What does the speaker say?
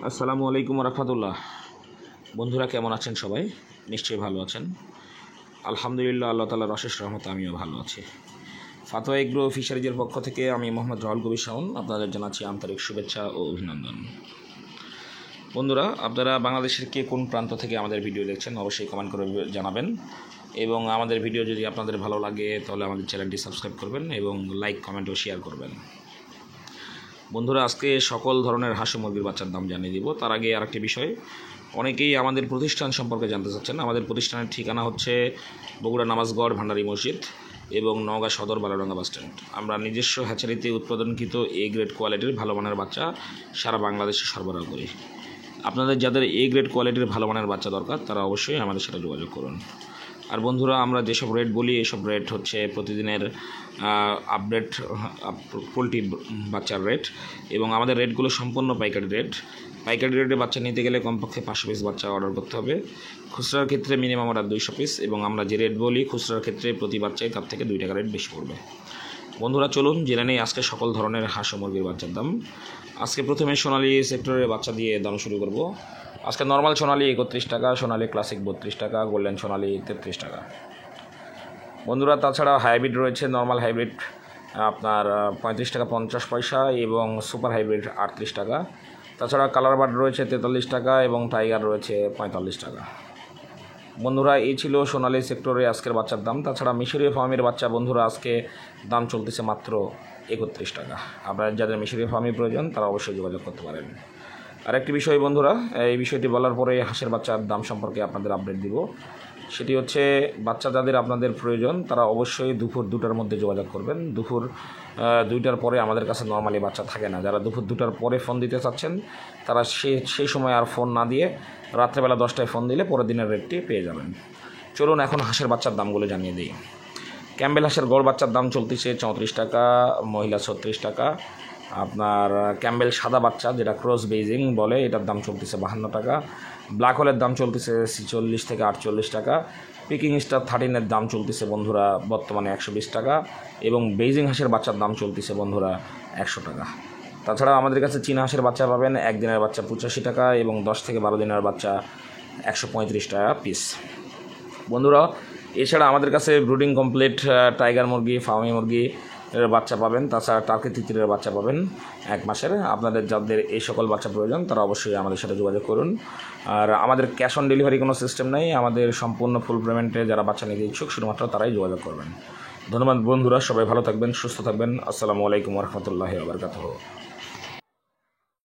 আসসালামু আলাইকুম রহমতুল্লাহ। বন্ধুরা কেমন আছেন? সবাই নিশ্চয়ই ভালো আছেন। আলহামদুলিল্লাহ, আল্লাহ তাআলার অশেষ রহমতে আমিও ভালো আছি। ফাতোয়া এগ্রো ফিশারিজের পক্ষ থেকে আমি মোহাম্মদ রাহুল কবির শাওন আপনাদের জানাচ্ছি আন্তরিক শুভেচ্ছা ও অভিনন্দন। বন্ধুরা, আপনারা বাংলাদেশের কে কোন প্রান্ত থেকে আমাদের ভিডিও দেখছেন অবশ্যই কমেন্ট করে জানাবেন, এবং আমাদের ভিডিও যদি আপনাদের ভালো লাগে তাহলে আমাদের চ্যানেলটি সাবস্ক্রাইব করবেন এবং লাইক, কমেন্ট ও শেয়ার করবেন। বন্ধুরা, আজকে সকল ধরনের হাঁস মুরগির বাচ্চার দাম জানিয়ে দিব। তার আগে আরেকটি বিষয়, অনেকেই আমাদের প্রতিষ্ঠান সম্পর্কে জানতে চাচ্ছেন। আমাদের প্রতিষ্ঠানের ঠিকানা হচ্ছে বগুড়া নামাজগড় ভান্ডারি মসজিদ এবং নওগাঁ সদর বালাডাঙ্গা বাস স্ট্যান্ড। আমরা নিজস্ব হ্যাচারিতে উৎপাদনকৃত এ গ্রেড কোয়ালিটির ভালো মানের বাচ্চা সারা বাংলাদেশে সরবরাহ করি। আপনাদের যাদের এ গ্রেড কোয়ালিটির ভালো মানের বাচ্চা দরকার তারা অবশ্যই আমাদের সাথে যোগাযোগ করুন। আর বন্ধুরা, আমরা যেসব রেট বলি এসব রেট হচ্ছে প্রতিদিনের আপডেট পোলট্রি বাচ্চার রেট, এবং আমাদের রেটগুলো সম্পূর্ণ পাইকারি রেট। পাইকারি রেটে বাচ্চা নিতে গেলে কমপক্ষে 500 পিস বাচ্চা অর্ডার করতে হবে। খুচরার ক্ষেত্রে মিনিমাম অর্ডার 200 পিস, এবং আমরা যে রেট বলি খুচরার ক্ষেত্রে প্রতি বাচ্চায় তার থেকে 2 টাকা রেট বেশি পড়বে। বন্ধুরা, চলুন জেনে নেই আজকে সকল ধরনের হাঁস ও মুরগির বাচ্চার দাম। আজকে প্রথমে সোনালী সেক্টরের বাচ্চা দিয়ে দাম শুরু করব। আজকে নর্মাল সোনালী 31 টাকা, সোনালী ক্লাসিক 32 টাকা, গোল্ডেন সোনালী 33 টাকা। বন্ধুরা, তাছাড়া হাইব্রিড রয়েছে। নর্মাল হাইব্রিড আপনার 35 টাকা 50 পয়সা, এবং সুপার হাইব্রিড 38 টাকা। তাছাড়া কালার বার্ড রয়েছে 43 টাকা, এবং টাইগার রয়েছে 45 টাকা। বন্ধুরা, এই ছিল সোনালী সেক্টরে আজকের বাচ্চার দাম। তাছাড়া মিশরীয় ফার্মের বাচ্চা বন্ধুরা আজকে দাম চলতেছে মাত্র 31 টাকা। আপনার যাদের মিশরীয় ফার্মের প্রয়োজন তারা অবশ্যই যোগাযোগ করতে পারেন। আরেকটি বিষয় বন্ধুরা, এই বিষয়টি বলার পরে হাঁসের বাচ্চার দাম সম্পর্কে আপনাদের আপডেট দিব। সেটি হচ্ছে, বাচ্চা যাদের আপনাদের প্রয়োজন তারা অবশ্যই দুপুর 2টার মধ্যে যোগাযোগ করবেন। দুপুর 2টার পরে আমাদের কাছে নর্মালি বাচ্চা থাকে না। যারা দুপুর 2টার পরে ফোন দিতে চাচ্ছেন তারা সেই সময় আর ফোন না দিয়ে রাত্রেবেলা 10টায় ফোন দিলে পরের দিনের রেটটি পেয়ে যাবেন। চলুন এখন হাঁসের বাচ্চার দামগুলো জানিয়ে দিই। ক্যাম্বেল হাঁসের গড় বাচ্চার দাম চলতেছে 34 টাকা, মহিলা 36 টাকা। আপনার ক্যাম্বেল সাদা বাচ্চা যেটা ক্রস বেইজিং বলে, এটার দাম চলতেছে 52 টাকা। ব্ল্যাক হোলের দাম চলতেছে 46 থেকে 48 টাকা। পিকিং স্টার 13-এর দাম চলতেছে বন্ধুরা বর্তমানে 120 টাকা, এবং বেইজিং হাঁসের বাচ্চার দাম চলতেছে বন্ধুরা 100 টাকা। তাছাড়া আমাদের কাছে চীনা হাঁসের বাচ্চা পাবেন একদিনের বাচ্চা 85 টাকা, এবং 10 থেকে 12 দিনের বাচ্চা 135 টাকা পিস। বন্ধুরা, এছাড়া আমাদের কাছে ব্রুডিং কমপ্লিট টাইগার মুরগি, ফার্মি মুরগি এর বাচ্চা পাবেন। তাছাড়া টার্কি তিতিরের বাচ্চা পাবেন 1 মাসের। আপনাদের যাদের এই সকল বাচ্চা প্রয়োজন তারা অবশ্যই আমাদের সাথে যোগাযোগ করুন। আর আমাদের ক্যাশ অন ডেলিভারি কোনো সিস্টেম নেই। আমাদের সম্পূর্ণ ফুল পেমেন্টে যারা বাচ্চা নিতে ইচ্ছুক শুধুমাত্র তারাই যোগাযোগ করবেন। ধন্যবাদ বন্ধুরা, সবাই ভালো থাকবেন, সুস্থ থাকবেন। আসসালামু আলাইকুম রহমতুল্লাহি ওয়া বারাকাতুহু।